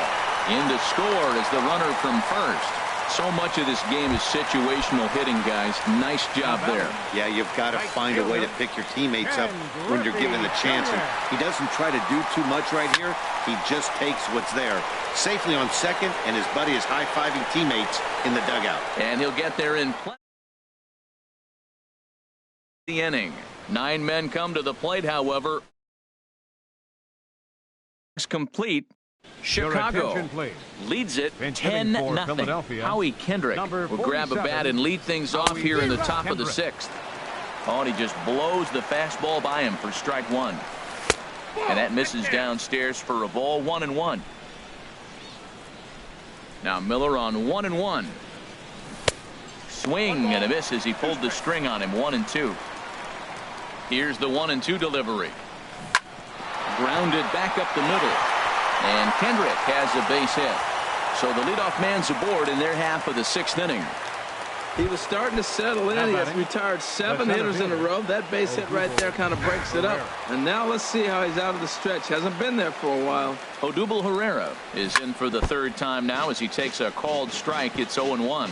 In to score is the runner from first. So much of this game is situational hitting, guys. Nice job there. Yeah, you've got to find a way to pick your teammates up when you're given the chance. And he doesn't try to do too much right here. He just takes what's there. Safely on second, and his buddy is high-fiving teammates in the dugout. And he'll get there in play. The inning. 9 men come to the plate, however. It's complete. Chicago leads it 10-0. Howie Kendrick will grab a bat and lead things off here in the top of the 6th. Oh, and he just blows the fastball by him for strike 1. And that misses downstairs for a ball. 1-1. Now Miller on 1-1. Swing and a miss as he pulled the string on him. 1-2. Here's the 1-2 delivery. Grounded back up the middle. And Kendrick has a base hit. So the leadoff man's aboard in their half of the 6th inning. He was starting to settle in. He has retired 7 hitters in a row. That base hit right there kind of breaks it up. And now let's see how he's out of the stretch. Hasn't been there for a while. Odubel Herrera is in for the 3rd time now as he takes a called strike. It's 0-1.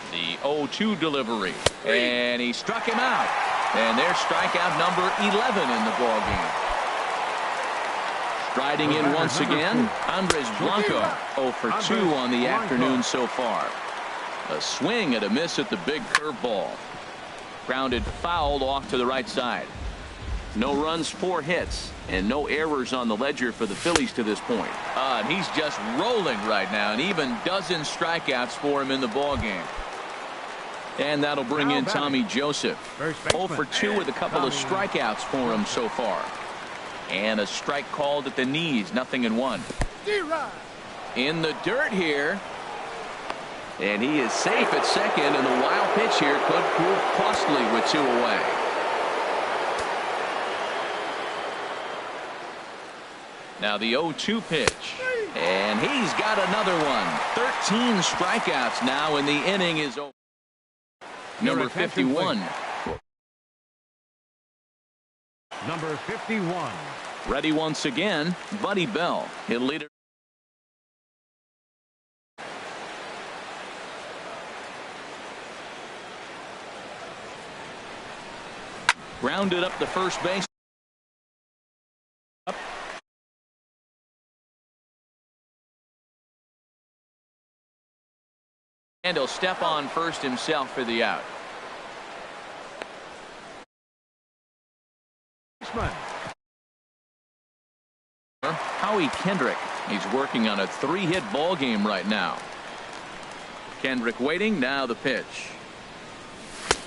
The 0-2 delivery. And he struck him out. And there's strikeout number 11 in the ballgame. Striding in once again, Andres Blanco, 0 for 2 on the afternoon so far. A swing and a miss at the big curveball. Grounded fouled off to the right side. No runs, 4 hits, and no errors on the ledger for the Phillies to this point. And he's just rolling right now, and even dozen strikeouts for him in the ballgame. And that'll bring in Tommy Joseph. 0 for 2 with a couple of strikeouts for him so far. And a strike called at the knees. 0-1. In the dirt here. And he is safe at second. And the wild pitch here could prove costly with 2 away. Now the 0-2 pitch. And he's got another one. 13 strikeouts now, and the inning is over. Number 51. Number 51. Ready once again, Buddy Bell. He'll lead it. Grounded up the first base. And he'll step on first himself for the out. Howie Kendrick. He's working on a 3-hit ball game right now. Kendrick waiting. Now the pitch.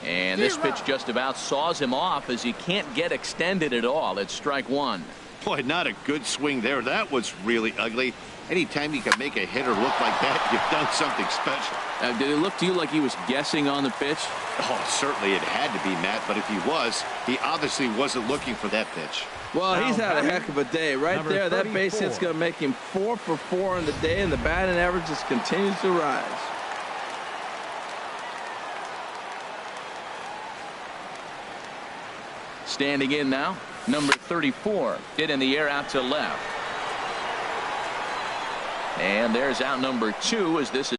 And this pitch just about saws him off as he can't get extended at all. It's strike 1. Boy, not a good swing there. That was really ugly. Anytime you can make a hitter look like that, you've done something special. Did it look to you like he was guessing on the pitch? Oh, certainly it had to be, Matt. But if he was, he obviously wasn't looking for that pitch. Well, he's had a heck of a day. Right there, that base hit's going to make him 4 for 4 in the day, and the batting average just continues to rise. Standing in now, number 34. Hit in the air out to left. And there's out number 2 as this is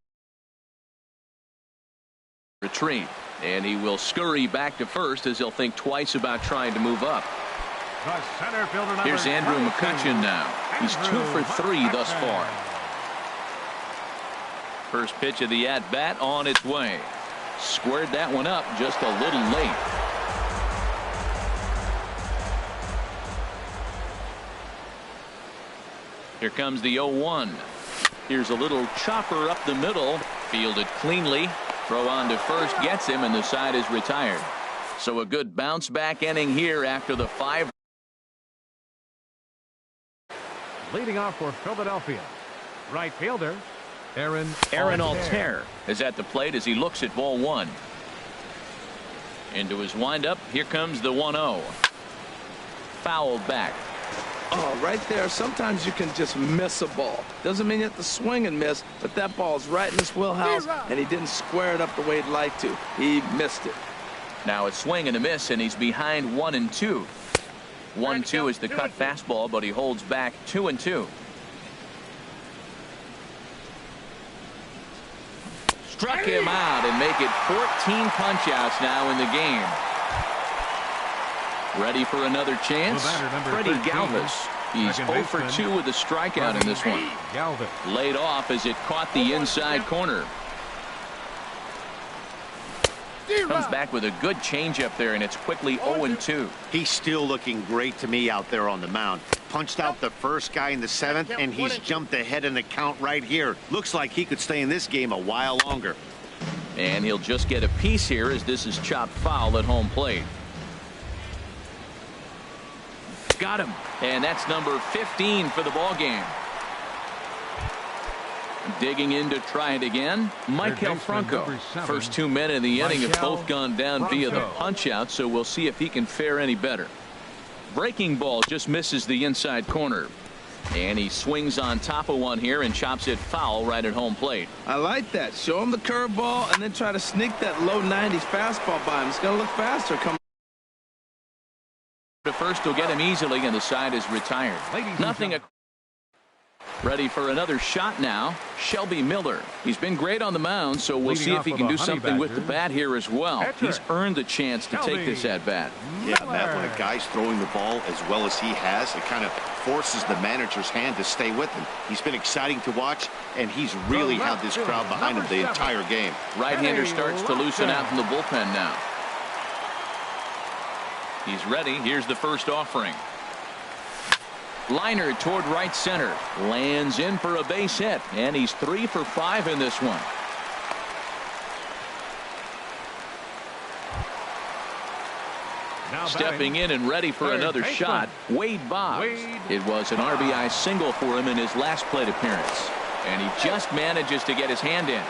retreat. And he will scurry back to first as he'll think twice about trying to move up. Here's Andrew McCutcheon now. He's 2 for 3 thus far. First pitch of the at-bat on its way. Squared that one up just a little late. Here comes the 0-1. Here's a little chopper up the middle. Fielded cleanly. Throw on to first gets him, and the side is retired. So a good bounce back inning here after the 5. Leading off for Philadelphia, right fielder Aaron Altair is at the plate as he looks at ball 1. Into his windup. Here comes the 1-0. Fouled back. Oh, right there. Sometimes you can just miss a ball. Doesn't mean you have to swing and miss, but that ball's right in his wheelhouse, and he didn't square it up the way he'd like to. He missed it. Now a swing and a miss, and he's behind 1-2. 1-2 is the cut fastball, but he holds back 2-2. Struck him out and make it 14 punch-outs now in the game. Ready for another chance? Freddie Galvis. He's 0 for 2 with a strikeout in this one. Laid off as it caught the inside corner. Comes back with a good changeup there, and it's quickly 0-2. He's still looking great to me out there on the mound. Punched out the first guy in the 7th, and he's jumped ahead in the count right here. Looks like he could stay in this game a while longer. And he'll just get a piece here as this is chopped foul at home plate. Got him. And that's number 15 for the ball game. Digging in to try it again, Michael Franco. First 2 men in the inning have both gone down via the punch out, so we'll see if he can fare any better. Breaking ball just misses the inside corner. And he swings on top of one here and chops it foul right at home plate. I like that. Show him the curveball and then try to sneak that low 90s fastball by him. It's going to look faster. Come to first will get him easily, and the side is retired. Nothing. Ready for another shot now, Shelby Miller. He's been great on the mound, so we'll see if he can do something with the bat here as well. He's earned the chance to take this at bat. Yeah, Matt, when a guy's throwing the ball as well as he has, it kind of forces the manager's hand to stay with him. He's been exciting to watch, and he's really had this crowd behind him the entire game. Right-hander starts to loosen out from the bullpen now. He's ready. Here's the first offering. Liner toward right center. Lands in for a base hit, and he's 3 for 5 in this one. Stepping in and ready for another shot, Wade Boggs. It was an RBI single for him in his last plate appearance, and he just manages to get his hand in.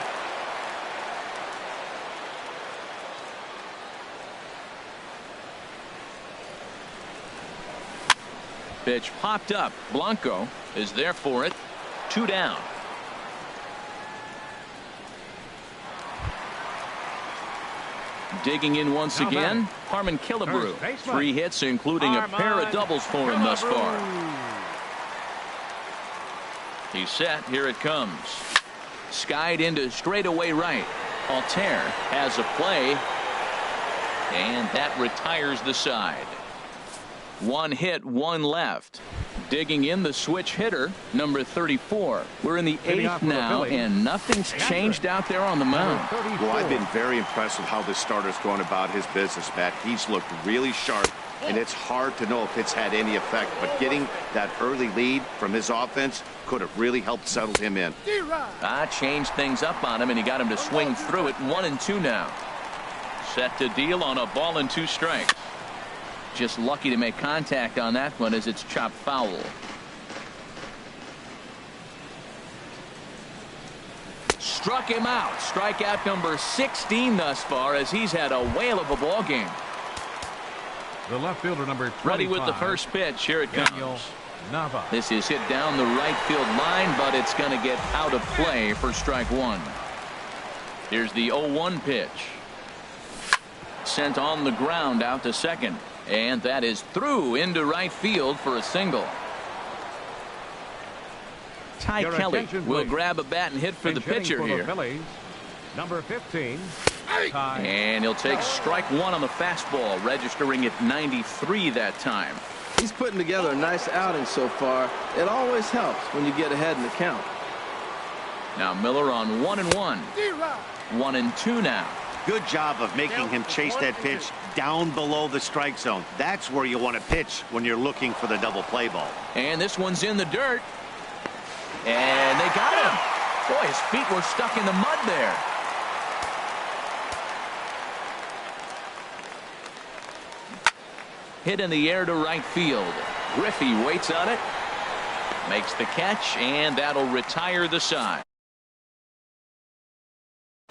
Pitch popped up. Blanco is there for it. 2 down. Digging in once again, Harmon Killebrew. 3 hits, including a pair of doubles for him thus far. He's set. Here it comes. Skied into straightaway right. Altair has a play, and that retires the side. 1 hit, 1 left. Digging in the switch hitter, number 34. We're in the 8th now, and nothing's changed out there on the mound. Well, I've been very impressed with how this starter's going about his business, Matt. He's looked really sharp, and it's hard to know if it's had any effect, but getting that early lead from his offense could have really helped settle him in. Changed things up on him, and he got him to swing through it. 1-2 now. Set to deal on a ball and 2 strikes. Just lucky to make contact on that one as it's chopped foul. Struck him out. Strikeout number 16 thus far as he's had a whale of a ball game. The left fielder, number 25. Ready with the first pitch. Here it Daniel comes. Nava. This is hit down the right field line, but it's going to get out of play for strike one. Here's the 0-1 pitch. Sent on the ground out to second. And that is through into right field for a single. Ty Kelly will grab a bat and hit for the pitcher here. Phillies, number 15. Ty. And he'll take strike one on the fastball, registering at 93 that time. He's putting together a nice outing so far. It always helps when you get ahead in the count. Now Miller on 1-1. 1-2 now. Good job of making him chase that pitch down below the strike zone. That's where you want to pitch when you're looking for the double play ball. And this one's in the dirt. And they got him. Boy, his feet were stuck in the mud there. Hit in the air to right field. Griffey waits on it. Makes the catch, and that'll retire the side.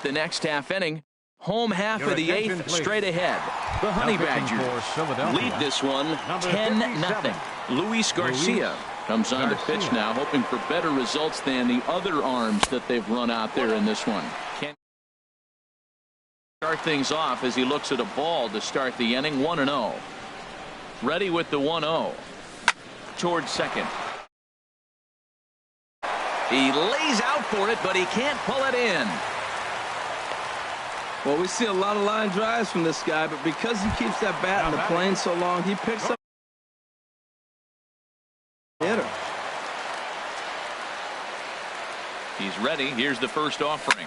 The next half inning. Home half of the eighth, straight ahead. The Honey Badgers lead this one 10-0. Luis Garcia comes on to pitch now, hoping for better results than the other arms that they've run out there in this one. Can start things off as he looks at a ball to start the inning. 1-0. Ready with the 1-0. Towards second. He lays out for it, but he can't pull it in. Well, we see a lot of line drives from this guy, but because he keeps that bat in the plane so long, he picks up hitter. He's ready. Here's the first offering.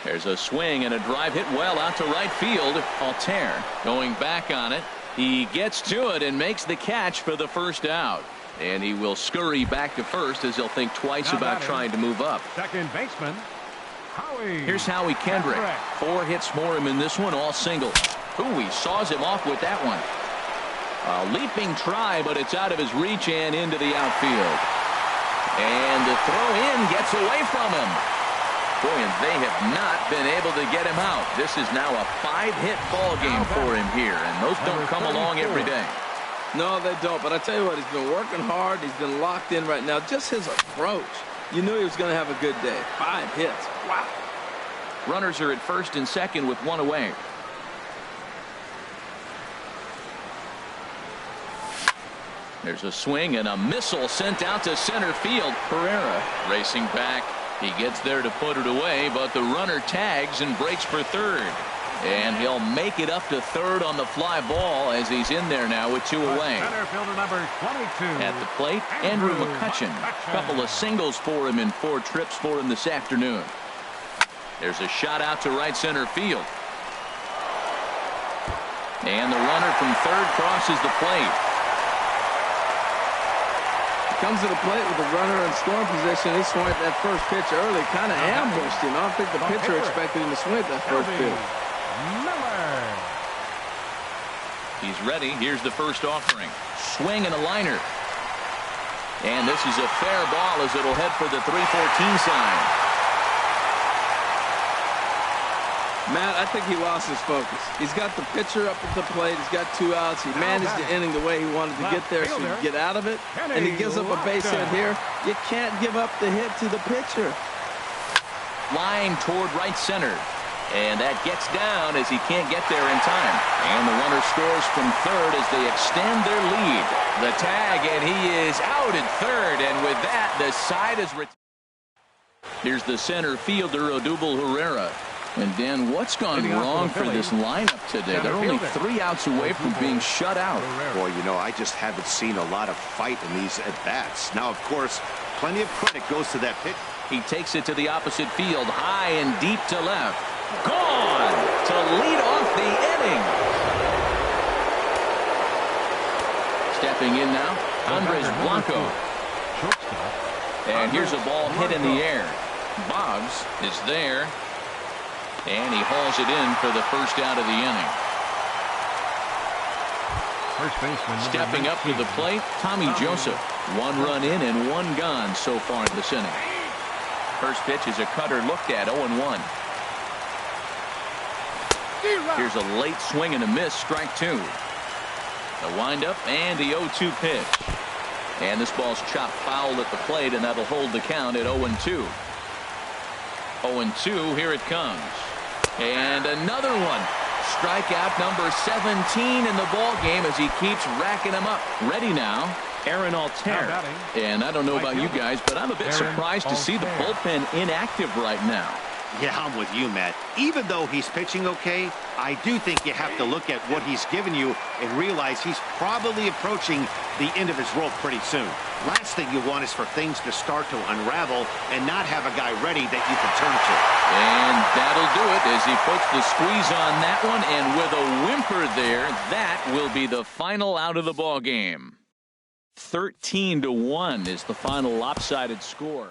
There's a swing and a drive hit well out to right field. Altair going back on it. He gets to it and makes the catch for the first out. And he will scurry back to first as he'll think twice about trying to move up. Second baseman. Here's Howie Kendrick. 4 hits for him in this one, all singles. Ooh, he saws him off with that one. A leaping try, but it's out of his reach and into the outfield. And the throw in gets away from him. Boy, and they have not been able to get him out. This is now a 5-hit ball game for him here, and those don't come along every day. No, they don't. But I tell you what, he's been working hard. He's been locked in right now. Just his approach. You knew he was going to have a good day. 5 hits. Wow. Runners are at first and second with 1 away. There's a swing and a missile sent out to center field. Pereira racing back. He gets there to put it away, but the runner tags and breaks for third. And he'll make it up to third on the fly ball as he's in there now with 2 away. Center fielder number 22. At the plate, Andrew McCutchen. A couple of singles for him in 4 trips for him this afternoon. There's a shot out to right center field. And the runner from third crosses the plate. Comes to the plate with the runner in scoring position. He swung at that first pitch early, kind of ambushed him. I don't think the pitcher expected him to swing at that first pitch. Miller. He's ready. Here's the first offering. Swing and a liner. And this is a fair ball as it'll head for the 3-14 sign. Matt, I think he lost his focus. He's got the pitcher up at the plate. He's got 2 outs. He managed the inning the way he wanted to get there so he could get out of it. And he gives up a base hit here. You can't give up the hit to the pitcher. Line toward right center. And that gets down as he can't get there in time. And the runner scores from third as they extend their lead. The tag, and he is out at third. And with that, the side is retired. Here's the center fielder, Odubel Herrera. And Dan, what's gone wrong for this lineup today? They're only 3 outs away from being shut out. Boy, you know, I just haven't seen a lot of fight in these at-bats. Now, of course, plenty of credit goes to that pitch. He takes it to the opposite field, high and deep to left. Gone to lead off the inning. Stepping in now, Andres Blanco. And here's a ball hit in the air. Boggs is there. And he hauls it in for the first out of the inning. First baseman. Stepping up to the plate, Tommy Joseph. 1 run in and 1 gone so far in this inning. First pitch is a cutter looked at, 0-1. Here's a late swing and a miss, strike 2. The windup and the 0-2 pitch. And this ball's chopped foul at the plate, and that'll hold the count at 0-2. 0-2, here it comes. And another one. Strikeout number 17 in the ball game as he keeps racking them up. Ready now, Aaron Altair. And I don't know about you guys, but I'm a bit surprised to see the bullpen inactive right now. Yeah, I'm with you, Matt. Even though he's pitching okay, I do think you have to look at what he's given you and realize he's probably approaching the end of his rope pretty soon. Last thing you want is for things to start to unravel and not have a guy ready that you can turn to. And that'll do it as he puts the squeeze on that one, and with a whimper there, that will be the final out of the ball game. 13-1 is the final lopsided score.